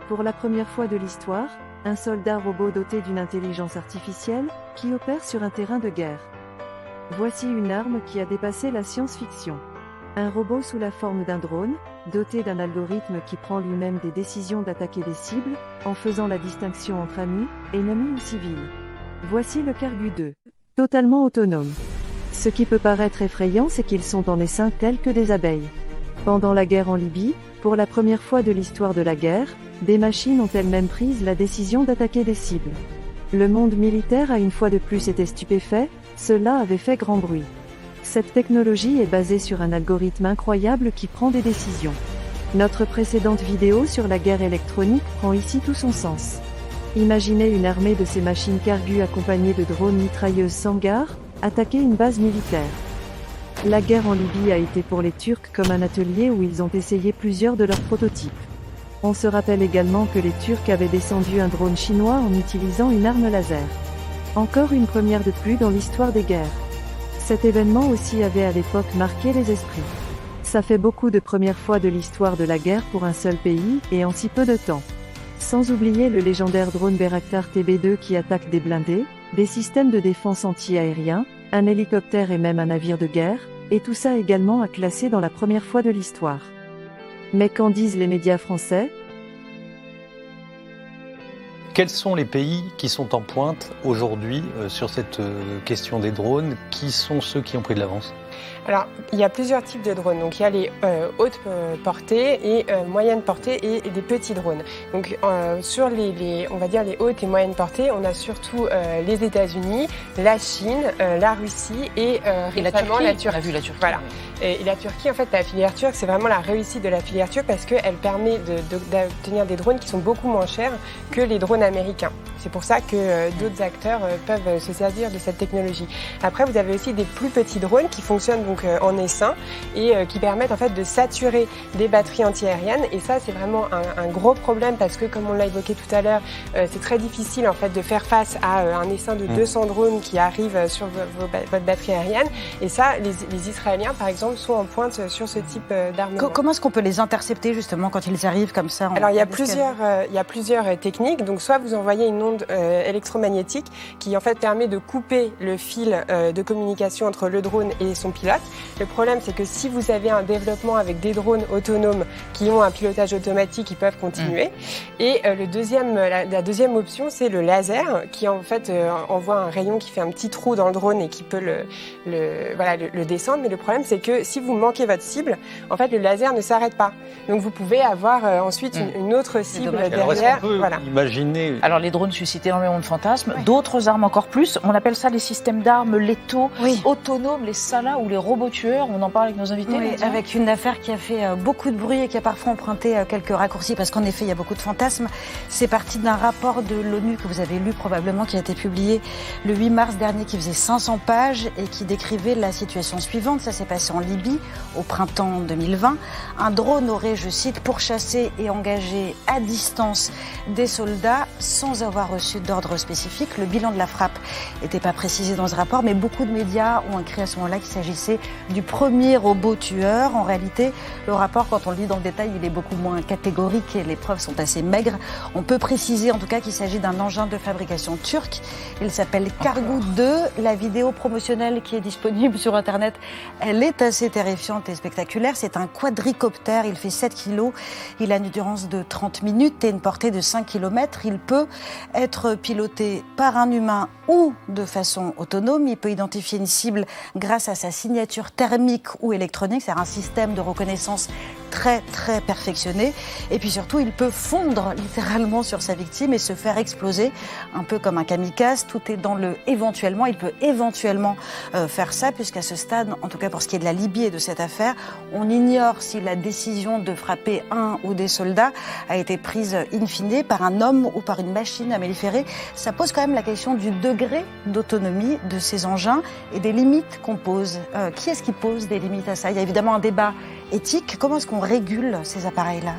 Pour la première fois de l'histoire, un soldat robot doté d'une intelligence artificielle, qui opère sur un terrain de guerre. Voici une arme qui a dépassé la science-fiction. Un robot sous la forme d'un drone, doté d'un algorithme qui prend lui-même des décisions d'attaquer des cibles, en faisant la distinction entre amis, ennemis ou civils. Voici le Kargu 2. Totalement autonome. Ce qui peut paraître effrayant, c'est qu'ils sont en essaim tels que des abeilles. Pendant la guerre en Libye, pour la première fois de l'histoire de la guerre, des machines ont elles-mêmes pris la décision d'attaquer des cibles. Le monde militaire a une fois de plus été stupéfait, cela avait fait grand bruit. Cette technologie est basée sur un algorithme incroyable qui prend des décisions. Notre précédente vidéo sur la guerre électronique prend ici tout son sens. Imaginez une armée de ces machines Kargu accompagnées de drones mitrailleuses Sangar, attaquer une base militaire. La guerre en Libye a été pour les Turcs comme un atelier où ils ont essayé plusieurs de leurs prototypes. On se rappelle également que les Turcs avaient descendu un drone chinois en utilisant une arme laser. Encore une première de plus dans l'histoire des guerres. Cet événement aussi avait à l'époque marqué les esprits. Ça fait beaucoup de premières fois de l'histoire de la guerre pour un seul pays, et en si peu de temps. Sans oublier le légendaire drone Bayraktar TB2 qui attaque des blindés, des systèmes de défense anti-aériens, un hélicoptère et même un navire de guerre, et tout ça également à classer dans la première fois de l'histoire. Mais qu'en disent les médias français ? Quels sont les pays qui sont en pointe aujourd'hui sur cette question des drones ? Qui sont ceux qui ont pris de l'avance ? Alors, il y a plusieurs types de drones. Donc, il y a les hautes portées et moyennes portées et des petits drones. Donc, sur on va dire les hautes et moyennes portées, on a surtout les États-Unis, la Chine, la Russie et récemment la Turquie. On a vu la Turquie. Voilà. Et la Turquie, en fait, la filière turque, c'est vraiment la réussite de la filière turque parce qu'elle permet d'obtenir des drones qui sont beaucoup moins chers que les drones américains. C'est pour ça que d'autres acteurs peuvent se servir de cette technologie. Après, vous avez aussi des plus petits drones qui fonctionnent donc en essaim et qui permettent en fait de saturer des batteries antiaériennes. Et ça, c'est vraiment un gros problème parce que, comme on l'a évoqué tout à l'heure, c'est très difficile en fait de faire face à un essaim de 200 drones qui arrivent sur votre batterie aérienne. Et ça, les Israéliens, par exemple, sont en pointe sur ce type d'armement. Comment est-ce qu'on peut les intercepter justement quand ils arrivent comme ça ? Alors, il y a plusieurs techniques. Donc, soit vous envoyez une onde électromagnétique qui en fait permet de couper le fil de communication entre le drone et son pilote. Le problème, c'est que si vous avez un développement avec des drones autonomes qui ont un pilotage automatique, ils peuvent continuer. Et la deuxième option, c'est le laser qui en fait envoie un rayon qui fait un petit trou dans le drone et qui peut le descendre. Mais le problème, c'est que si vous manquez votre cible, en fait, le laser ne s'arrête pas. Donc, vous pouvez avoir ensuite une autre cible derrière. Alors, est-ce qu'on peut imaginer... Alors, les drones suscitent énormément de fantasmes. Oui. D'autres armes encore plus. On appelle ça les systèmes d'armes létaux, autonomes, les Salah ou les robots tueurs. On en parle avec nos invités. Oui, avec une affaire qui a fait beaucoup de bruit et qui a parfois emprunté quelques raccourcis parce qu'en effet, il y a beaucoup de fantasmes. C'est parti d'un rapport de l'ONU que vous avez lu probablement, qui a été publié le 8 mars dernier, qui faisait 500 pages et qui décrivait la situation suivante. Ça s'est passé en Libye au printemps 2020. Un drone aurait, je cite, pourchassé et engagé à distance des soldats sans avoir reçu d'ordre spécifique. Le bilan de la frappe n'était pas précisé dans ce rapport, mais beaucoup de médias ont écrit à ce moment-là qu'il s'agissait du premier robot tueur. En réalité, le rapport, quand on le lit dans le détail, il est beaucoup moins catégorique et les preuves sont assez maigres. On peut préciser en tout cas qu'il s'agit d'un engin de fabrication turc. Il s'appelle Kargu 2. La vidéo promotionnelle qui est disponible sur Internet, elle est assez terrifiante et spectaculaire. C'est un quadricoptère, il fait 7 kilos. Il a une endurance de 30 minutes et une portée de 5 km. Il peut être piloté par un humain ou de façon autonome. Il peut identifier une cible grâce à sa signature thermique ou électronique, c'est-à-dire un système de reconnaissance très très perfectionné. Et puis surtout, il peut fondre littéralement sur sa victime et se faire exploser, un peu comme un kamikaze. Tout est dans le éventuellement. Il peut éventuellement faire ça, puisqu'à ce stade, en tout cas pour ce qui est de la Libye et de cette affaire, on ignore si la décision de frapper un ou des soldats a été prise in fine par un homme ou par une machine à melliférer. Ça pose quand même la question du degré d'autonomie de ces engins et des limites qu'on pose. Qui est-ce qui pose des limites à ça ? Il y a évidemment un débat éthique. Comment est-ce qu'on régule ces appareils-là ?